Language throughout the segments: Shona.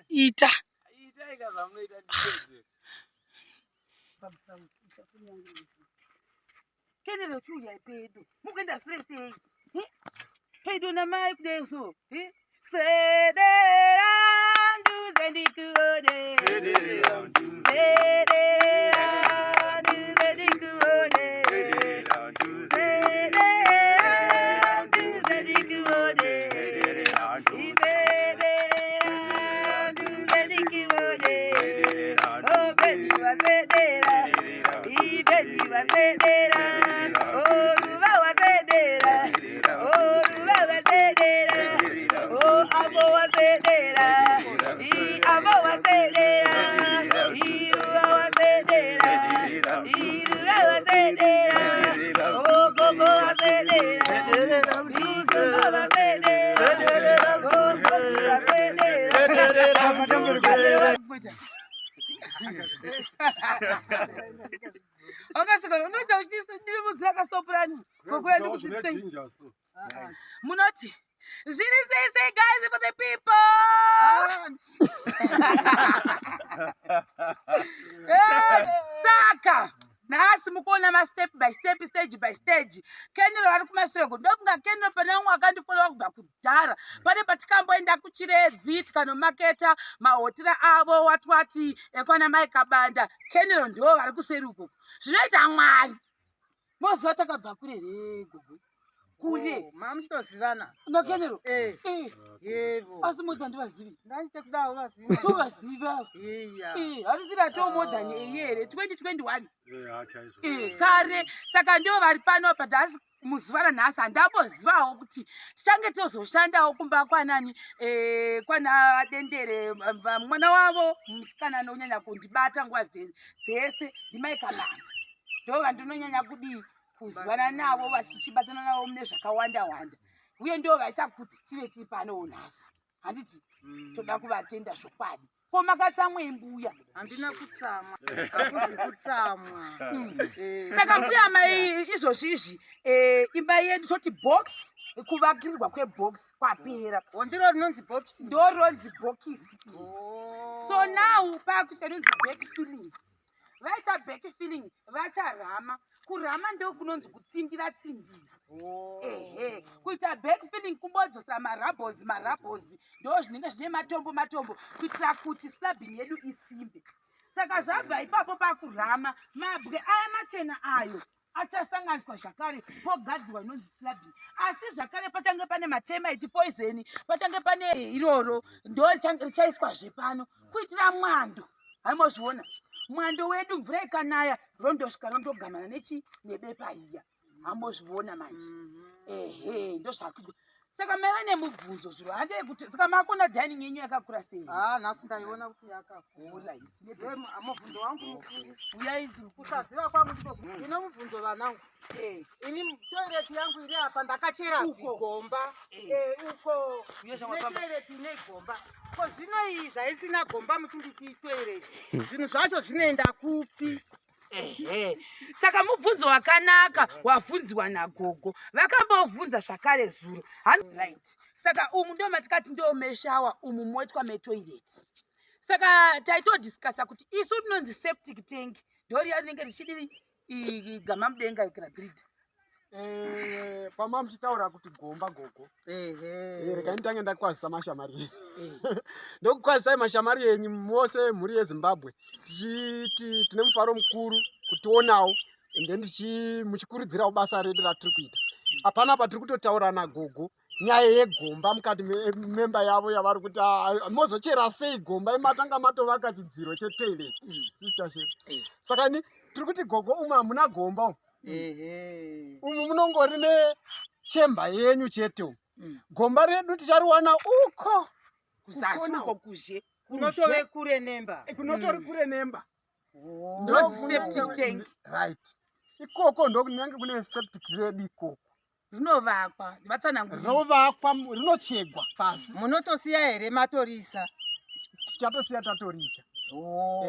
Ita. Kenelo chuya pedo. Mukenda stress eh. Pedo na mai kudeso. Sederandu zendikuone. Sederandu zendikuone. Sederandu zendikuone. Munoti. Jini say guys for the people. Saka. Nasi mukona ma step by step, stage by stage. Kenelo ari kumasirego ndokunga kenelo pane umwe akandifollowa kubva kudhara pane patikamboenda kuchiredzi tikanomaketa mahotera avo wati ekwana mai kabanda kenelo ndo vari kuseri uko zvinoita mwari moziva takabva kure rego kule mamuchitozivana no kenelo yevo asi modha ndivazivi ndaite kudawo vaziva tovaziva hatisira to more than a year 2021 kare saka ndo vari pano padhasi muzuva ranhasi handambozivawo kuti tichange tozoshandawo kumba kwanani kwana dendere mwana wavo musikana anonyanya kundibata nguva dzese ndimai kabanda ndo vandinonyanya kudii kuzivana navo vachichibatana navo mune zvakawanda wanda uye ndo vaita kuti tive tiri pano nhasi handiti toda kuvatenda zvokwadi ko makatsamwe mbuya handina kutsamwa hakuzi kutsamwa saka mbuya mai izvozvi izvi imba yedu toti box kuvakirirwa kwebox kwapera ndiro rinonzi box ndo ronzi bhokisi so now pakuita rinonzi back filling vaita back filling vacharama kurama ndo kunonzi kutsindira kuita back filling kumbodzosera marabhozi ndo zvinenge zvine matombo kuitira kuti slabini yedu isimbe saka zvabva ipapo pakurama mabwe aya machena ayo achasanganiswa zvakare pogadzirwa inonzi slabini asi zvakare pachange pane matermite poison pachange pane iroro ndo richaiswazve pano kuitira mwando haimozviona mwando wedu mvura ikanaya rondosvika rondogamana nebepa iya hamozviona manje ndo zvakuitwa saka maiva nemubvunzo zviro handei kuti saka makona dining yenyu yakakura sei nhasi ndaiona kuti yakakura mubvunzo wangu mukuru uyai kusaziva kwangu ino mubvunzo vanangu ini toireti yangu iri apa ndakachera zigomba uko netoireti ine gomba ko zvino iyi zvaisina gomba muchinditi toireti zvinhu zvacho zvinoenda kupi saka mubvunzo wakanaka wabvunziwa nagogo vakambobvunza zvakare zuro right saka umu ndo matikati ndo meshawa umu moitwa metoilet saka taitodiscasa kuti isu tinonzi septic tank ndoriya rinenge richidi gama mudenga ikiragrid pama muchitaura kuti gomba gogo rekai nditange ndakwazisa mashamari ndokukwazisai mashamari enyu mose mhuri yezimbabwe tichiti tine mufaro mukuru kutionawo ende muchikurudzirawo basa redu ratiri kuita hapana patiri kutotaura nagogo nyaya yegomba mukati memba yavo yavari kuti mozochera sei gomba imatanga matovaka chidziro chetoilet sister shedu saka ni tiri kuti gogo umu hamuna gomba umu munongori nechemba yenyu chete gomba redu tichariwana uko kuzasi uko kuzhe kunotove kure nemba kunotori kure nemba ndo septic tank right ikoko ndokunyange kune septic redu ikoko Rinovakwa, ndivatsanangura. Rovakwa, rinochegwa pasi. Munotosiya here matorisa? Tichatosiya tatorita. Oh.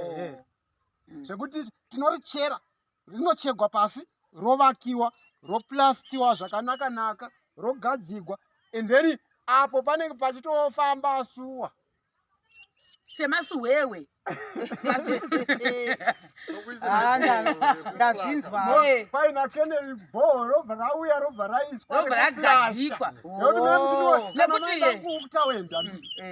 Zvekuti tinorichera, rinochegwa pasi, rovakiwa, roplastiwa zvakanaka-naka, rogadzigwa, and then apo panenge pachitofamba suwa. Semasuwewe. Ndazvinzwa. Paina Kennedy bho robva rauya robva raiswa Robva ragadzikwa. kutawenda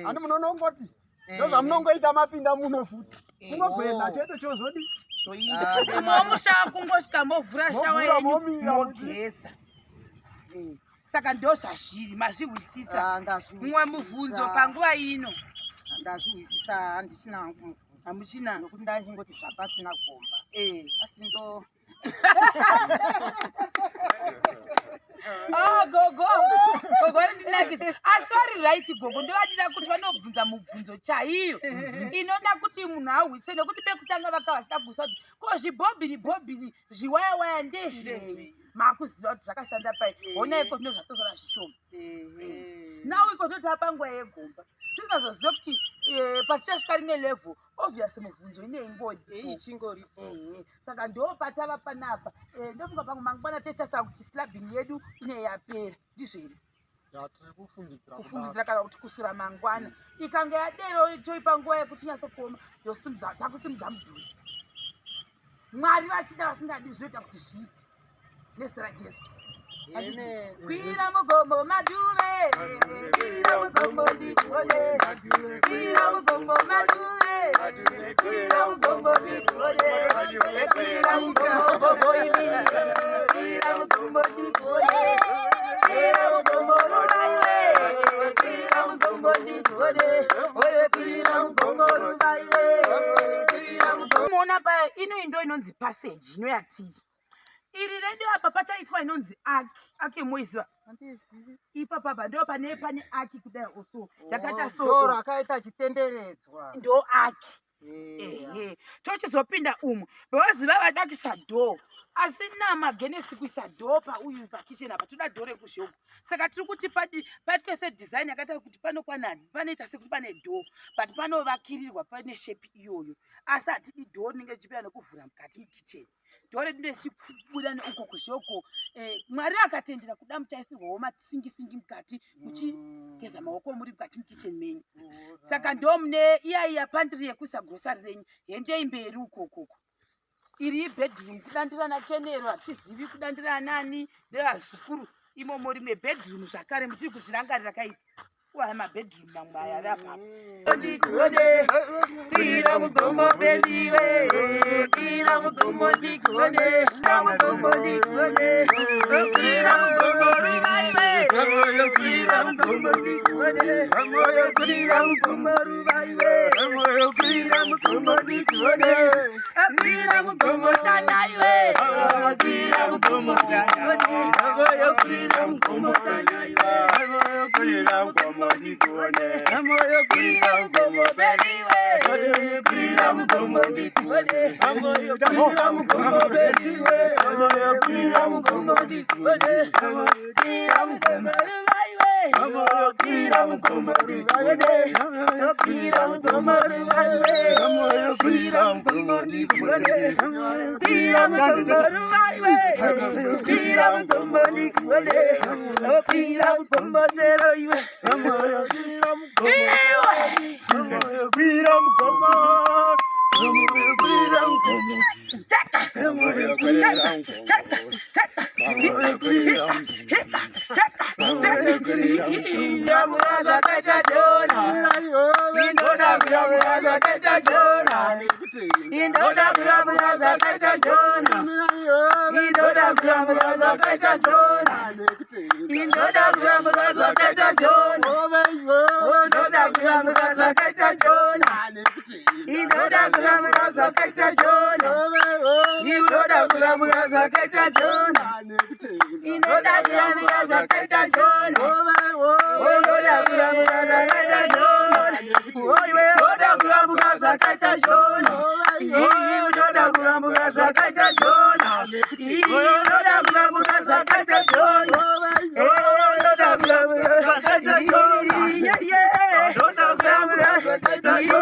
handi munonongoti ndozvamunongoita mapinda muno futi munobwena chete chozodi Momusha kungosvika movhura shawa yenyu mogeza. Saka ndo zvazviri mazvihwisisa. Mumwe mubvunzo panguva ino. Ndazvihwisisa handisina hangu. Hamuchina. Nokuti ndachingoti zvapasina gomba. Asi ndo gogo ndinakisa. Sorry right gogo ndovadira kuti vanobvunza mubvunzo chaiyo inoda kuti munhu ahwise nokuti pekutanga vakavasida kuisa kuti ko zvibhobhiri zviwayawaya ndezvei makuziva kuti zvakashanda pai honaiko zvino zvatozara zvishoma nawo iko totapa nguva yegomba tisingazoziva kuti patichasvika rimwe level obviously mubvunzo inei ichingoripo. saka ndopatava panapa ndofunga pamwe mangwana tetasava kuti slabhini yedu inei yapera ndizvo here kufungidzira kana kuti kusura mangwana ikanga yadero toipa nguva yekuti nyatsokuoma takusimudza mudhuri Mwari vachida vasingadi zvoita kuti zviite nezita raJesu. Kwira mugombo maduve, kwira mugombo ndikuone, kwira mugombo maduve, kwira mugombo ndikuone, kwira mugombo ibi, kwira mugombo ndikuone, kwira mugombo ruvaiwe, kwira mugombo ndikuone, kwira mugombo ruvaiwe, kwira mugombo. Mona pa ino indo inonzi passage inoyatiri. Iri redio apa pachaitwa inonzi aki moiziva ipapa ndo pane aki kudai oso yakata so rakaita chitenderedzwa ndo aki tochizopinda umu bewaziva vadakisa dho asi namagenesi kuisa dho pauyu pakicheni apa toda dho rekuzhogo saka tiri kuti patwese design yakaita kuti panokwanani panoita sekuti pane dho but panovakirirwa pane shape iyoyo asi hatidi dho rinenge richipinda nekuvhura mukati mukicheni dore dinde chibuda neuko kuzhoko Mwari akatendera kuda muchaisirwawo matsingisingi mukati muchigeza maoko muri mukati mukicheni menyu saka ndo mune iya pandiri yekuisa grosari renyu hendei mberi ukoko iri bedroom kudandirana Kenero hatizivi kudandirana nani nevazukuru imomo rimwe bedroom zvakare muchiri kuzvirangarira kaipa uaya mabedroom mamwe aya ari apapo ndikuone kwira mugombo bendiwe kwira mugombo ndikuone mugombo ndikuone kwira mugombo ruvaiwe kwira mugombo ndikuone kwira mugombo ruvaiwe kwira mugombo ndikuone kwira mugombo tanaiwe kwira mugombo ndikuone kwira mugombo tanaiwe kwira mugombo ndikuone kwira mugombo beriwe kwira mugombo ndikuone kwira mugombo beriwe kwira mugombo ndikuone kwira mugombo ruvaiwe kwira mugombo ndikuone kwira mugombo ruvaiwe kwira mugombo ndikuone kwira mugombo ruvaiwe kwira mugombo ndikuone kwira mugombo zero iwe Dayo